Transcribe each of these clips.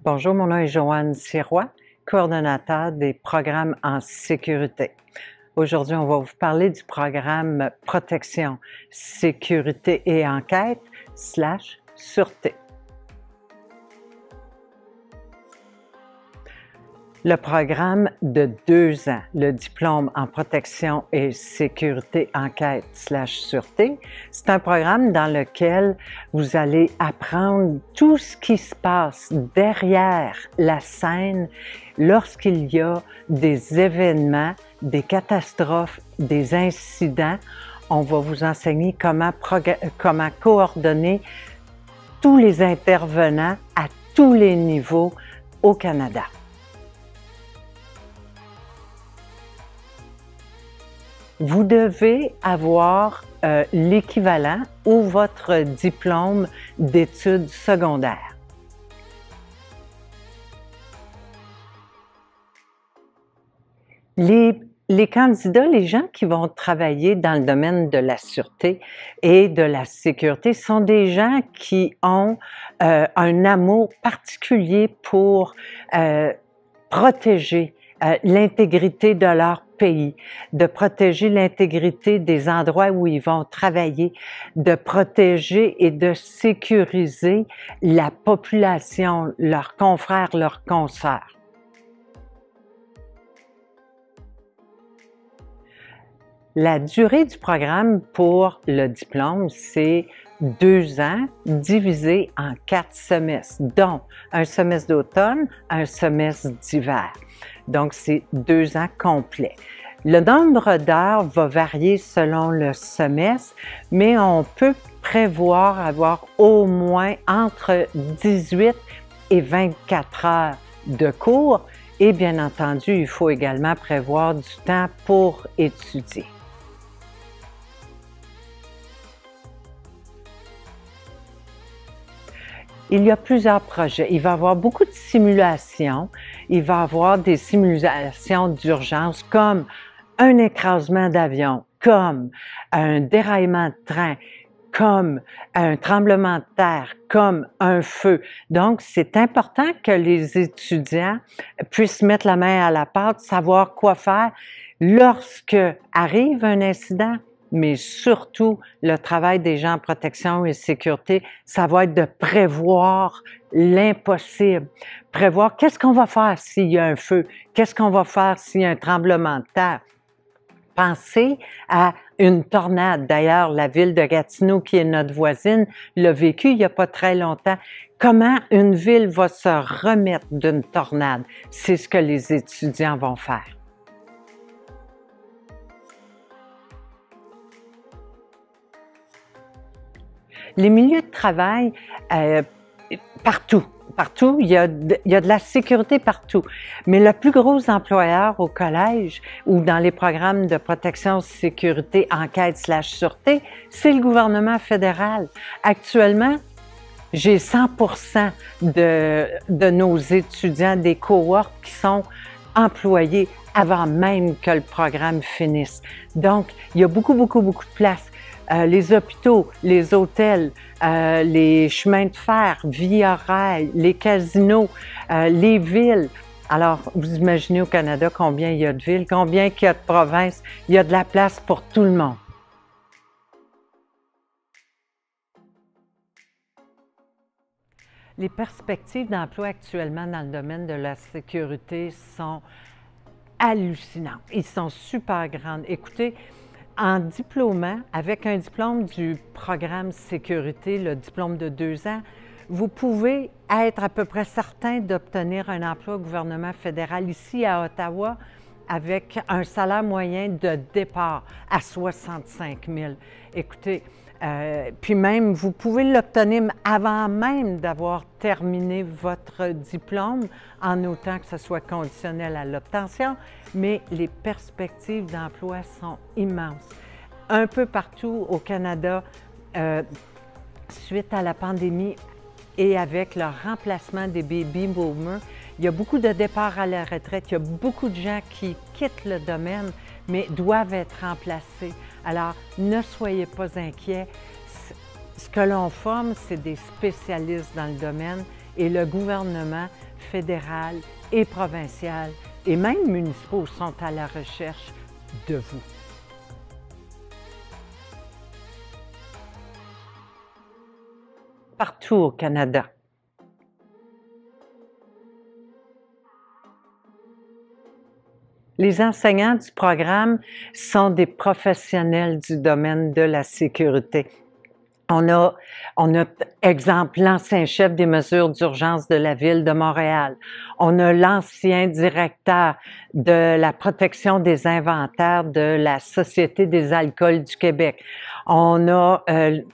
Bonjour, mon nom est Joanne Sirois, coordonnateur des programmes en sécurité. Aujourd'hui, on va vous parler du programme Protection, sécurité et enquête / sûreté. Le programme de 2 ans, le diplôme en protection et sécurité enquête / sûreté, c'est un programme dans lequel vous allez apprendre tout ce qui se passe derrière la scène lorsqu'il y a des événements, des catastrophes, des incidents. On va vous enseigner comment coordonner tous les intervenants à tous les niveaux au Canada. Vous devez avoir l'équivalent ou votre diplôme d'études secondaires. Les candidats, les gens qui vont travailler dans le domaine de la sûreté et de la sécurité sont des gens qui ont un amour particulier pour protéger l'intégrité de leur pays, de protéger l'intégrité des endroits où ils vont travailler, de protéger et de sécuriser la population, leurs confrères, leurs consoeurs. La durée du programme pour le diplôme, c'est 2 ans divisé en 4 semestres, dont un semestre d'automne, un semestre d'hiver. Donc, c'est 2 ans complets. Le nombre d'heures va varier selon le semestre, mais on peut prévoir avoir au moins entre 18 et 24 heures de cours et bien entendu, il faut également prévoir du temps pour étudier. Il y a plusieurs projets. Il va y avoir beaucoup de simulations. Il va y avoir des simulations d'urgence comme un écrasement d'avion, comme un déraillement de train, comme un tremblement de terre, comme un feu. Donc, c'est important que les étudiants puissent mettre la main à la pâte, savoir quoi faire lorsque arrive un incident. Mais surtout, le travail des gens en protection et sécurité, ça va être de prévoir l'impossible. Prévoir qu'est-ce qu'on va faire s'il y a un feu, qu'est-ce qu'on va faire s'il y a un tremblement de terre. Pensez à une tornade. D'ailleurs, la ville de Gatineau, qui est notre voisine, l'a vécu il n'y a pas très longtemps. Comment une ville va se remettre d'une tornade? C'est ce que les étudiants vont faire. Les milieux de travail, partout, il y a de la sécurité partout. Mais le plus gros employeur au collège ou dans les programmes de protection, sécurité, enquête / sûreté, c'est le gouvernement fédéral. Actuellement, j'ai 100% de nos étudiants des cohortes qui sont employés avant même que le programme finisse. Donc, il y a beaucoup de place. Les hôpitaux, les hôtels, les chemins de fer, Via Rail, les casinos, les villes. Alors, vous imaginez au Canada combien il y a de villes, combien il y a de provinces, il y a de la place pour tout le monde. Les perspectives d'emploi actuellement dans le domaine de la sécurité sont hallucinantes. Ils sont super grandes. Écoutez, en diplômant, avec un diplôme du programme sécurité, le diplôme de 2 ans, vous pouvez être à peu près certain d'obtenir un emploi au gouvernement fédéral ici à Ottawa avec un salaire moyen de départ à 65 000. Écoutez, puis même, vous pouvez l'obtenir avant même d'avoir terminé votre diplôme, en autant que ce soit conditionnel à l'obtention, mais les perspectives d'emploi sont immenses. Un peu partout au Canada, suite à la pandémie et avec le remplacement des baby boomers, il y a beaucoup de départs à la retraite, il y a beaucoup de gens qui quittent le domaine, mais doivent être remplacés. Alors, ne soyez pas inquiets. Ce que l'on forme, c'est des spécialistes dans le domaine et le gouvernement fédérales et provinciales et même municipaux sont à la recherche de vous. Partout au Canada. Les enseignants du programme sont des professionnels du domaine de la sécurité. On a exemple, l'ancien chef des mesures d'urgence de la Ville de Montréal. On a l'ancien directeur de la protection des inventaires de la Société des alcools du Québec. On a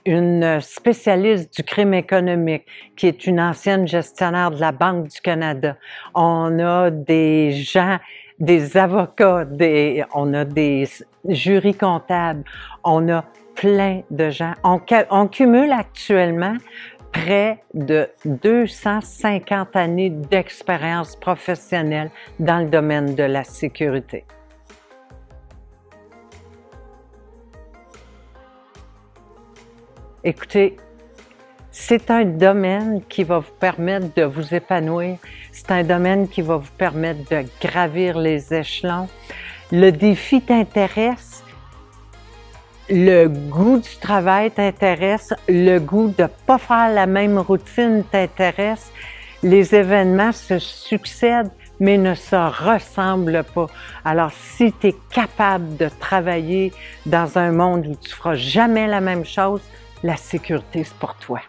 une spécialiste du crime économique qui est une ancienne gestionnaire de la Banque du Canada. On a des gens, des avocats, on a des jurys comptables, on a plein de gens. On cumule actuellement près de 250 années d'expérience professionnelle dans le domaine de la sécurité. Écoutez, c'est un domaine qui va vous permettre de vous épanouir. C'est un domaine qui va vous permettre de gravir les échelons. Le défi t'intéresse. Le goût du travail t'intéresse. Le goût de ne pas faire la même routine t'intéresse. Les événements se succèdent, mais ne se ressemblent pas. Alors, si tu es capable de travailler dans un monde où tu ne feras jamais la même chose, la sécurité, c'est pour toi.